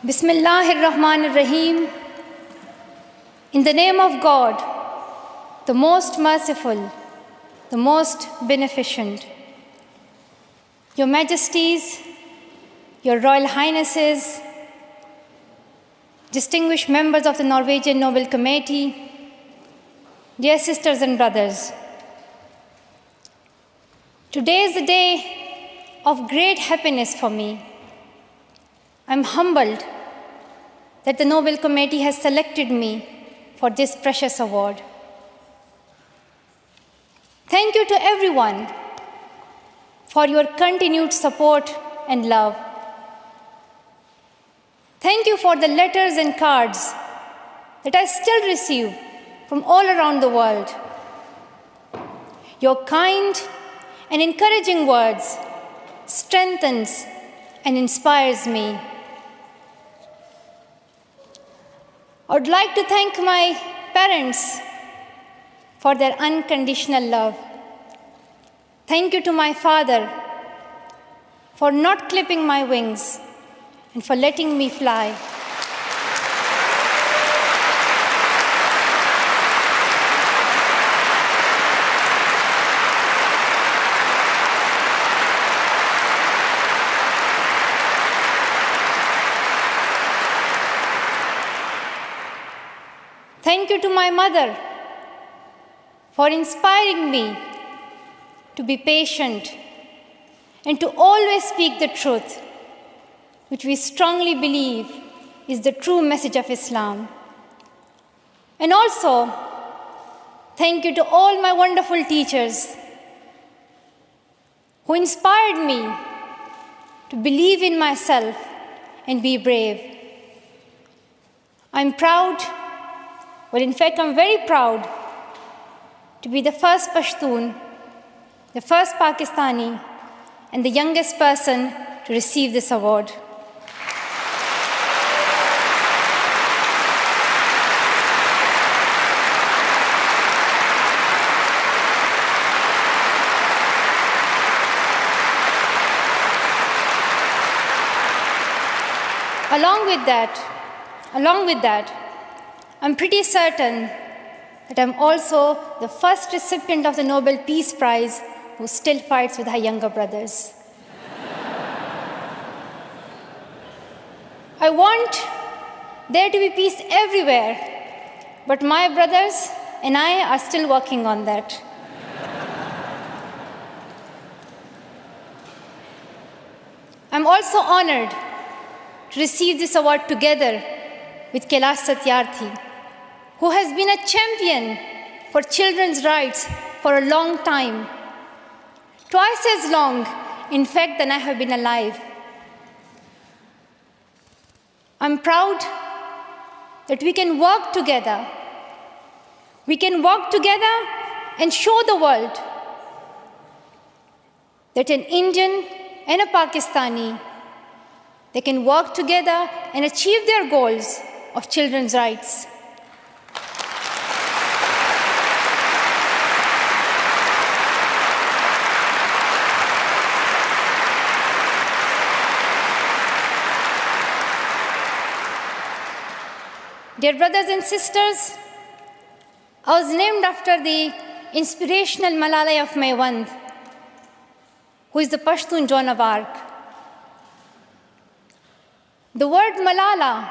Bismillahir Rahmanir Rahim. In the name of God, the most merciful, the most beneficent. Your Majesties, Your Royal Highnesses, distinguished members of the Norwegian Nobel Committee, dear sisters and brothers. Today is a day of great happiness for me. I'm humbled that the Nobel Committee has selected me for this precious award. Thank you to everyone for your continued support and love. Thank you for the letters and cards that I still receive from all around the world. Your kind and encouraging words strengthens and inspires me. I would like to thank my parents for their unconditional love. Thank you to my father for not clipping my wings and for letting me fly. Thank you to my mother for inspiring me to be patient and to always speak the truth, which we strongly believe is the true message of Islam. And also, thank you to all my wonderful teachers who inspired me to believe in myself and be brave. I'm proud. Well, in fact, I'm very proud to be the first Pashtun, the first Pakistani, and the youngest person to receive this award. Along with that, I'm pretty certain that I'm also the first recipient of the Nobel Peace Prize who still fights with her younger brothers. I want there to be peace everywhere, but my brothers and I are still working on that. I'm also honored to receive this award together with Kailash Satyarthi, who has been a champion for children's rights for a long time, twice as long, in fact, than I have been alive. I'm proud that we can work together. We can work together and show the world that an Indian and a Pakistani, they can work together and achieve their goals of children's rights. Dear brothers and sisters, I was named after the inspirational Malala Yousafzai, who is the Pashtun Joan of Arc. The word Malala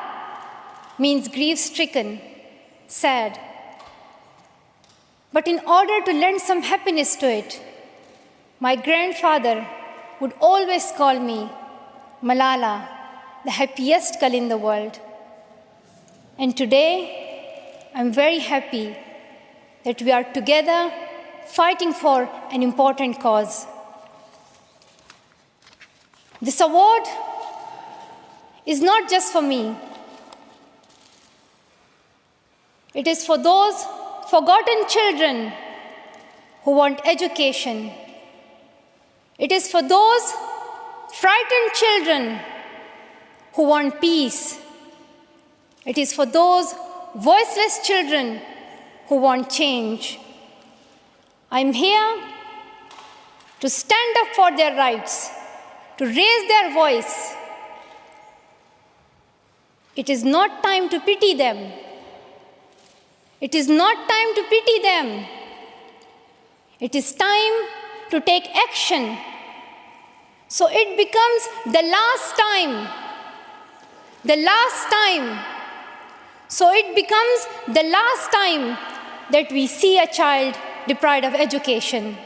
means grief-stricken, sad. But in order to lend some happiness to it, my grandfather would always call me Malala, the happiest girl in the world. And today, I'm very happy that we are together fighting for an important cause. This award is not just for me. It is for those forgotten children who want education. It is for those frightened children who want peace. It is for those voiceless children who want change. I'm here to stand up for their rights, to raise their voice, It is not time to pity them. It is not time to pity them. It is time to take action. So it becomes the last time. The last time. So it becomes the last time that we see a child deprived of education.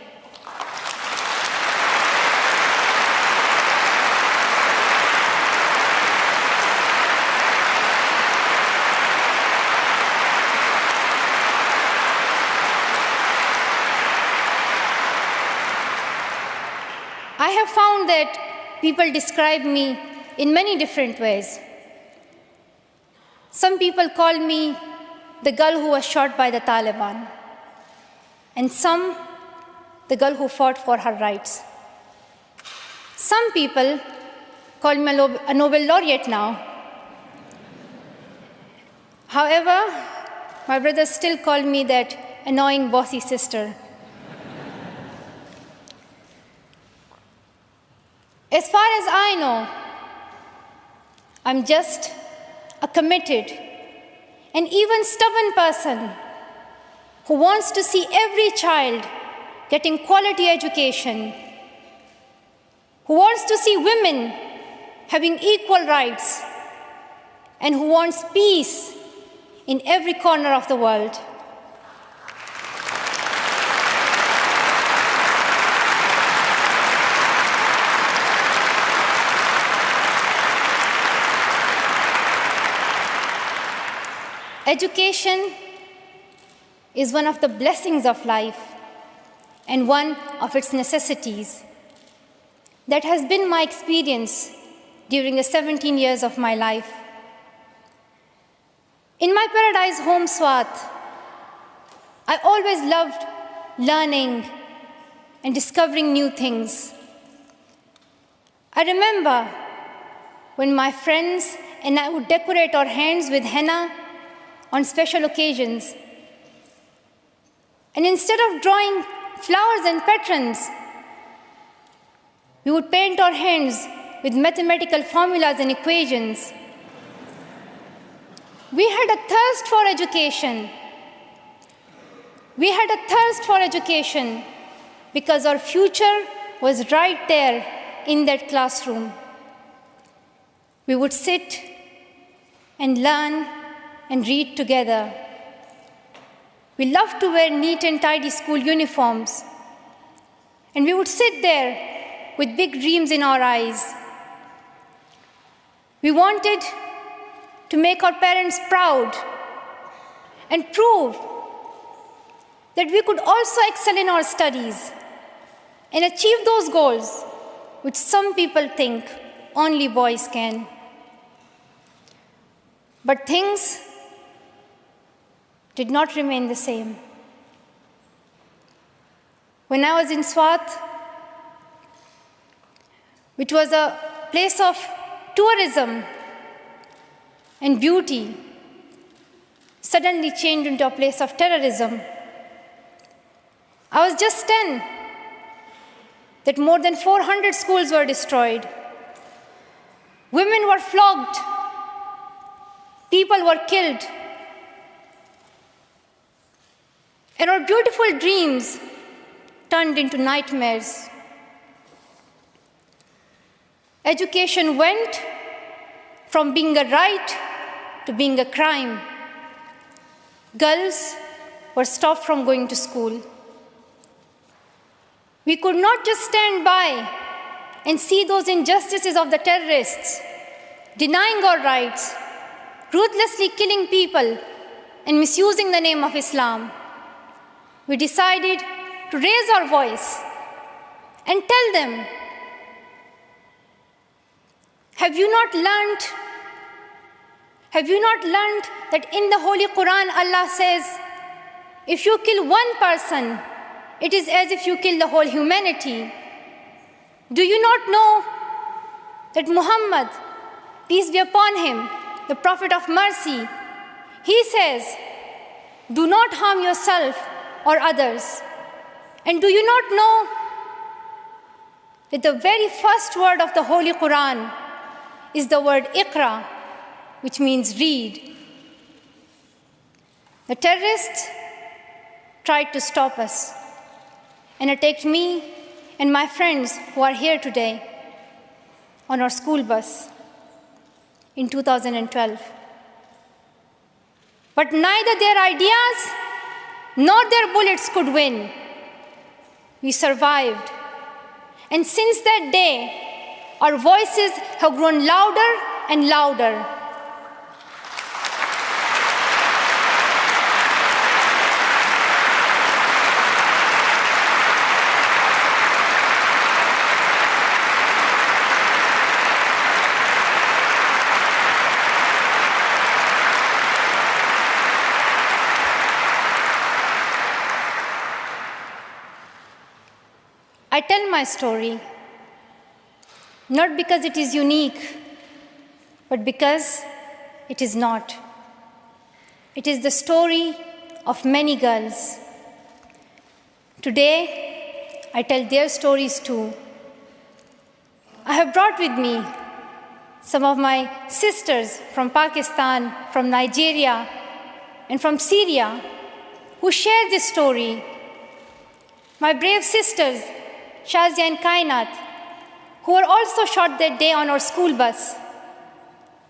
I have found that people describe me in many different ways. Some people call me the girl who was shot by the Taliban, and some the girl who fought for her rights. Some people call me a Nobel laureate now. However, my brothers still call me that annoying bossy sister. As far as I know, I'm just a committed and even stubborn person who wants to see every child getting quality education, who wants to see women having equal rights, and who wants peace in every corner of the world. Education is one of the blessings of life and one of its necessities. That has been my experience during the 17 years of my life. In my paradise home, Swat, I always loved learning and discovering new things. I remember when my friends and I would decorate our hands with henna on special occasions. And instead of drawing flowers and patterns, we would paint our hands with mathematical formulas and equations. We had a thirst for education. We had a thirst for education because our future was right there in that classroom. We would sit and learn and read together. We loved to wear neat and tidy school uniforms. And we would sit there with big dreams in our eyes. We wanted to make our parents proud and prove that we could also excel in our studies and achieve those goals which some people think only boys can. But things did not remain the same. When I was in Swat, which was a place of tourism and beauty, suddenly changed into a place of terrorism. I was just 10, that more than 400 schools were destroyed. Women were flogged. People were killed. And our beautiful dreams turned into nightmares. Education went from being a right to being a crime. Girls were stopped from going to school. We could not just stand by and see those injustices of the terrorists, denying our rights, ruthlessly killing people, and misusing the name of Islam. We decided to raise our voice and tell them, have you not learned that in the Holy Quran Allah says, if you kill one person, it is as if you kill the whole humanity? Do you not know that Muhammad, peace be upon him, the Prophet of mercy, he says, do not harm yourself or others. And do you not know that the very first word of the Holy Quran is the word Iqra, which means read. The terrorists tried to stop us and attacked me and my friends who are here today on our school bus in 2012. But neither their ideas nor their bullets could win. We survived. And since that day, our voices have grown louder and louder. I tell my story, not because it is unique, but because it is not. It is the story of many girls. Today, I tell their stories too. I have brought with me some of my sisters from Pakistan, from Nigeria, and from Syria who share this story. My brave sisters, Shazia and Kainat, who were also shot that day on our school bus.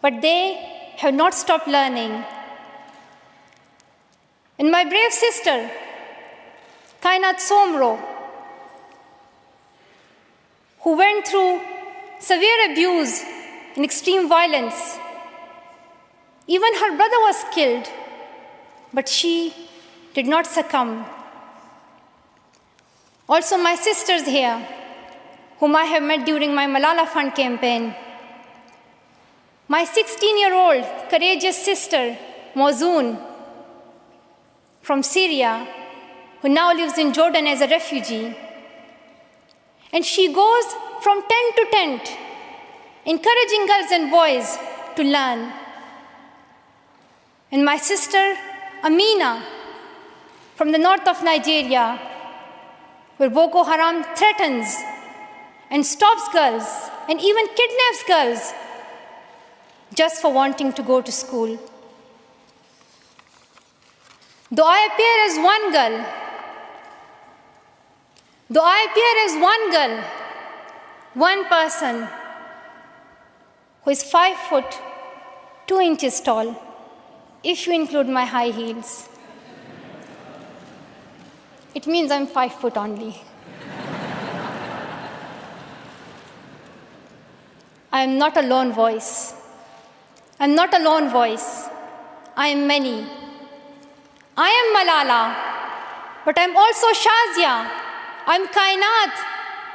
But they have not stopped learning. And my brave sister, Kainat Somro, who went through severe abuse and extreme violence. Even her brother was killed, but she did not succumb. Also, my sisters here, whom I have met during my Malala Fund campaign. My 16-year-old courageous sister, Mozoon, from Syria, who now lives in Jordan as a refugee. And she goes from tent to tent, encouraging girls and boys to learn. And my sister, Amina, from the north of Nigeria, where Boko Haram threatens and stops girls and even kidnaps girls just for wanting to go to school. Though I appear as one girl, one person who is 5 foot 2 inches tall, if you include my high heels. It means I'm 5 foot only. I am not a lone voice. I'm not a lone voice. I am many. I am Malala, but I'm also Shazia. I'm Kainat.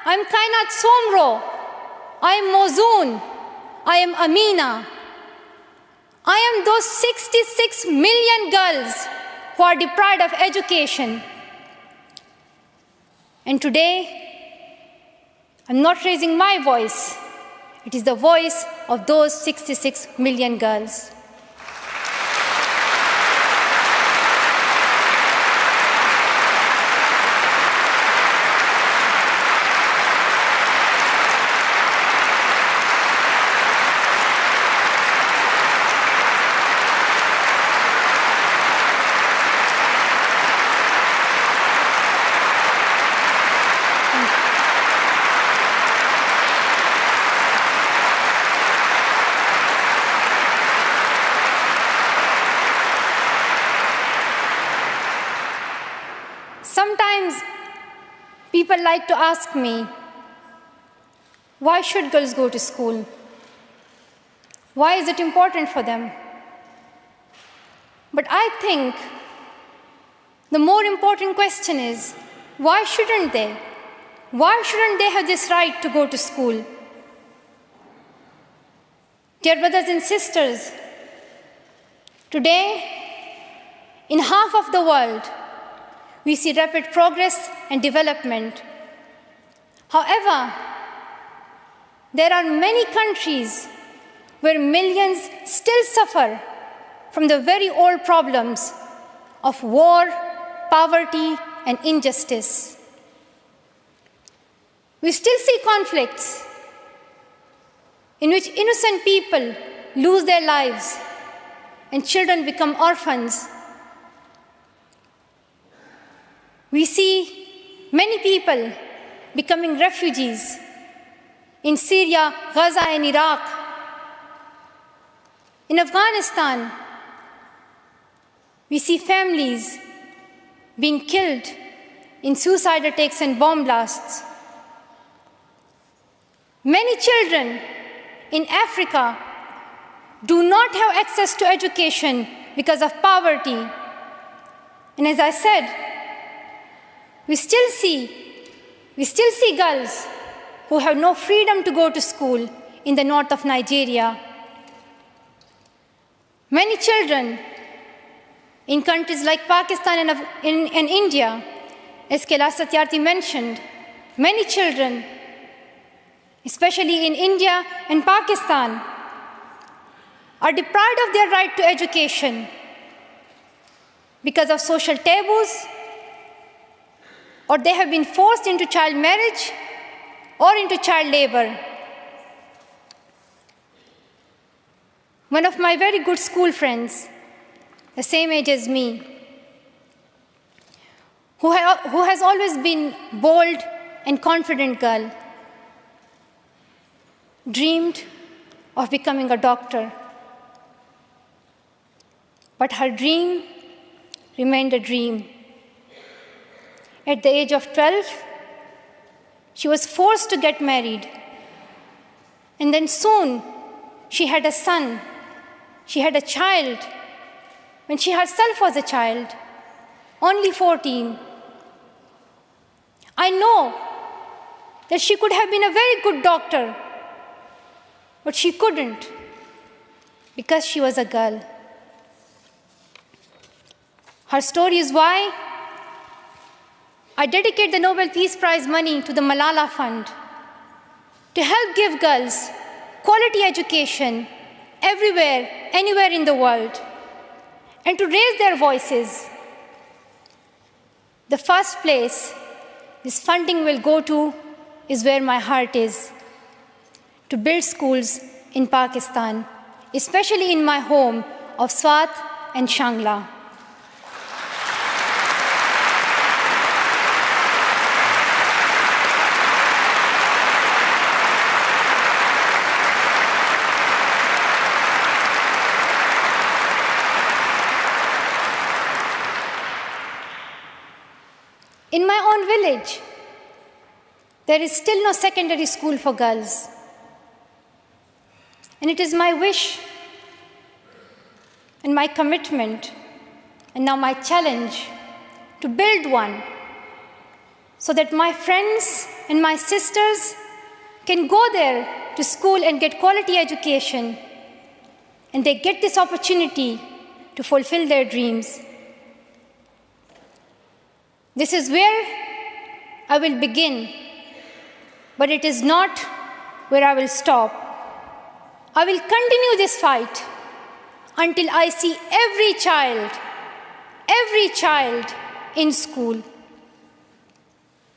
I'm Kainat Somro. I am Mozoon. I am Amina. I am those 66 million girls who are deprived of education. And today, I'm not raising my voice. It is the voice of those 66 million girls. Sometimes people like to ask me, why should girls go to school? Why is it important for them? But I think the more important question is, why shouldn't they? Why shouldn't they have this right to go to school? Dear brothers and sisters, today, in half of the world, we see rapid progress and development. However, there are many countries where millions still suffer from the very old problems of war, poverty, and injustice. We still see conflicts in which innocent people lose their lives and children become orphans. We see many people becoming refugees in Syria, Gaza, and Iraq. In Afghanistan, we see families being killed in suicide attacks and bomb blasts. Many children in Africa do not have access to education because of poverty. And as I said, we still see girls who have no freedom to go to school in the north of Nigeria. Many children in countries like Pakistan and India, as Kailash Satyarthi mentioned, many children, especially in India and Pakistan, are deprived of their right to education because of social taboos, or they have been forced into child marriage or into child labor. One of my very good school friends, the same age as me, who has always been bold and confident girl, dreamed of becoming a doctor. But her dream remained a dream. At the age of 12, she was forced to get married. And then soon, she had a son. She had a child when she herself was a child, only 14. I know that she could have been a very good doctor, but she couldn't because she was a girl. Her story is why I dedicate the Nobel Peace Prize money to the Malala Fund to help give girls quality education everywhere, anywhere in the world, and to raise their voices. The first place this funding will go to is where my heart is, to build schools in Pakistan, especially in my home of Swat and Shangla. In my own village, there is still no secondary school for girls. And it is my wish and my commitment, and now my challenge, to build one so that my friends and my sisters can go there to school and get quality education, and they get this opportunity to fulfill their dreams. This is where I will begin, but it is not where I will stop. I will continue this fight until I see every child in school.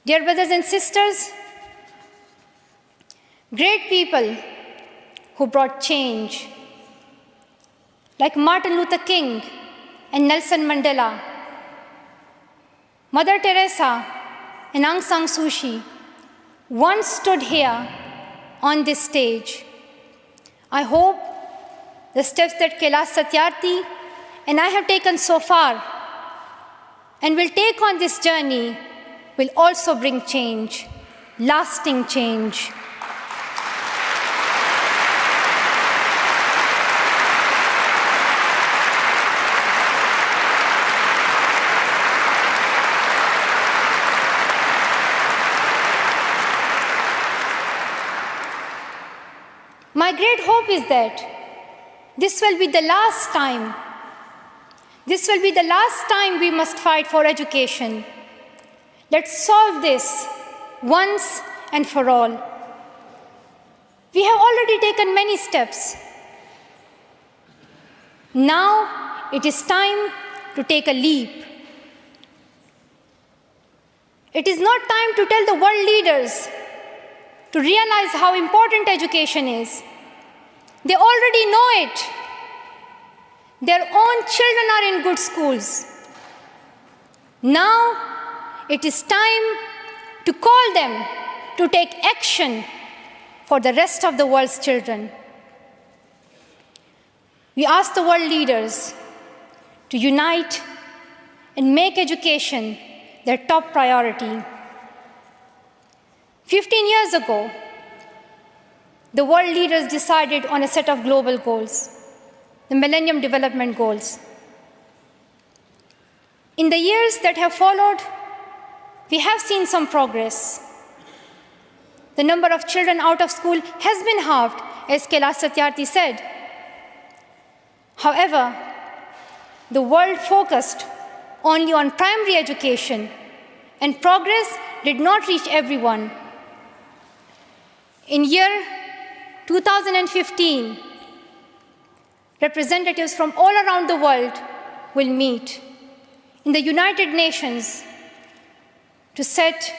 Dear brothers and sisters, great people who brought change, like Martin Luther King and Nelson Mandela, Mother Teresa and Aung San Suu Kyi, once stood here on this stage. I hope the steps that Kailash Satyarthi and I have taken so far and will take on this journey will also bring change, lasting change. My great hope is that this will be the last time. This will be the last time we must fight for education. Let's solve this once and for all. We have already taken many steps. Now it is time to take a leap. It is not time to tell the world leaders to realize how important education is. They already know it. Their own children are in good schools. Now it is time to call them to take action for the rest of the world's children. We ask the world leaders to unite and make education their top priority. 15 years ago, the world leaders decided on a set of global goals, the Millennium Development Goals. In the years that have followed, we have seen some progress. The number of children out of school has been halved, as Kailash Satyarthi said. However, the world focused only on primary education, and progress did not reach everyone. In year 2015, representatives from all around the world will meet in the United Nations to set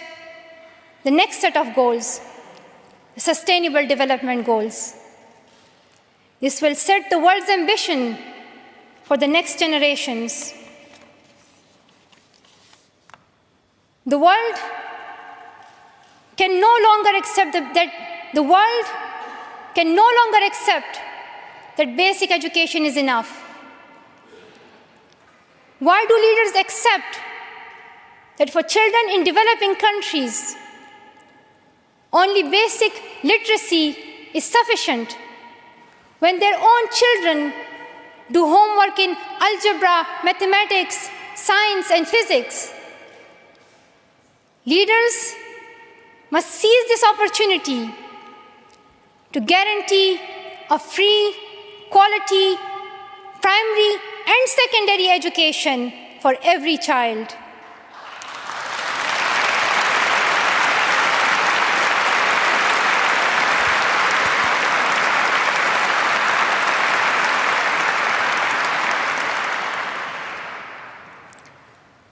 the next set of goals, the Sustainable Development Goals. This will set the world's ambition for the next generations. The world can no longer accept that basic education is enough. Why do leaders accept that for children in developing countries, only basic literacy is sufficient when their own children do homework in algebra, mathematics, science, and physics? Leaders must seize this opportunity to guarantee a free, quality, primary and secondary education for every child.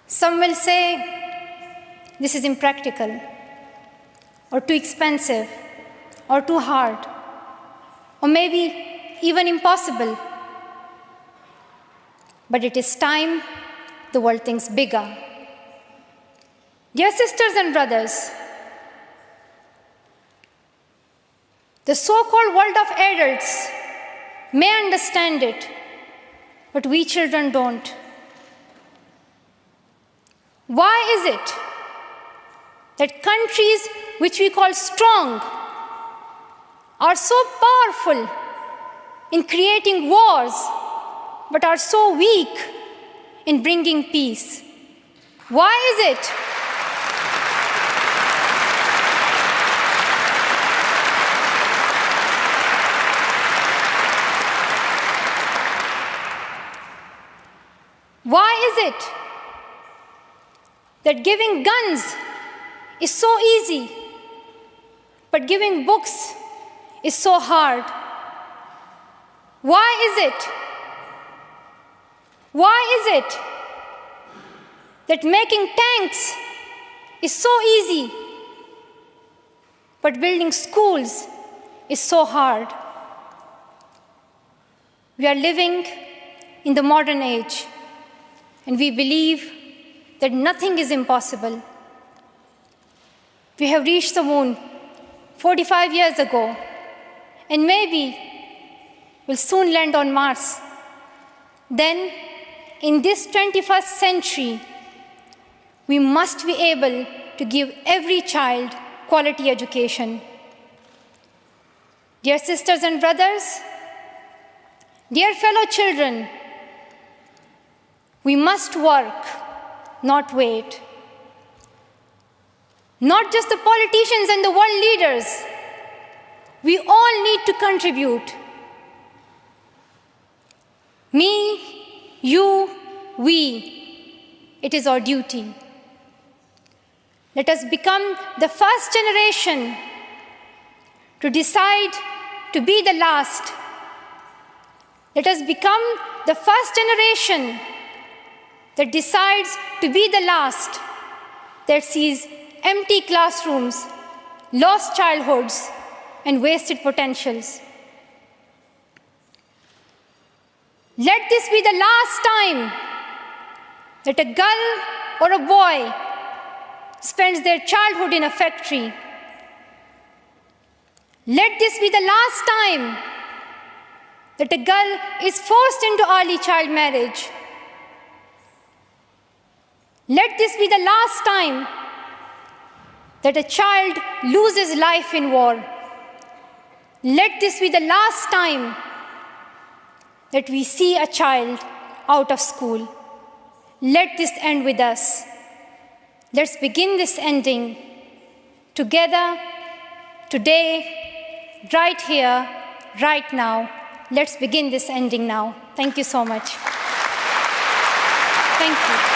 Some will say this is impractical, or too expensive, or too hard, or maybe even impossible. But it is time the world thinks bigger. Dear sisters and brothers, the so-called world of adults may understand it, but we children don't. Why is it that countries which we call strong are so powerful in creating wars, but are so weak in bringing peace? Why is it? Why is it that giving guns is so easy, but giving books is so hard? Why is it? Why is it that making tanks is so easy, but building schools is so hard? We are living in the modern age, and we believe that nothing is impossible. We have reached the moon 45 years ago, and maybe we'll soon land on Mars. Then, in this 21st century, we must be able to give every child quality education. Dear sisters and brothers, dear fellow children, we must work, not wait. Not just the politicians and the world leaders. We all need to contribute. Me, you, we. It is our duty. Let us become the first generation to decide to be the last. Let us become the first generation that decides to be the last, that sees empty classrooms, lost childhoods, and wasted potentials. Let this be the last time that a girl or a boy spends their childhood in a factory. Let this be the last time that a girl is forced into early child marriage. Let this be the last time that a child loses life in war. Let this be the last time that we see a child out of school. Let this end with us. Let's begin this ending together, today, right here, right now. Let's begin this ending now. Thank you so much. Thank you.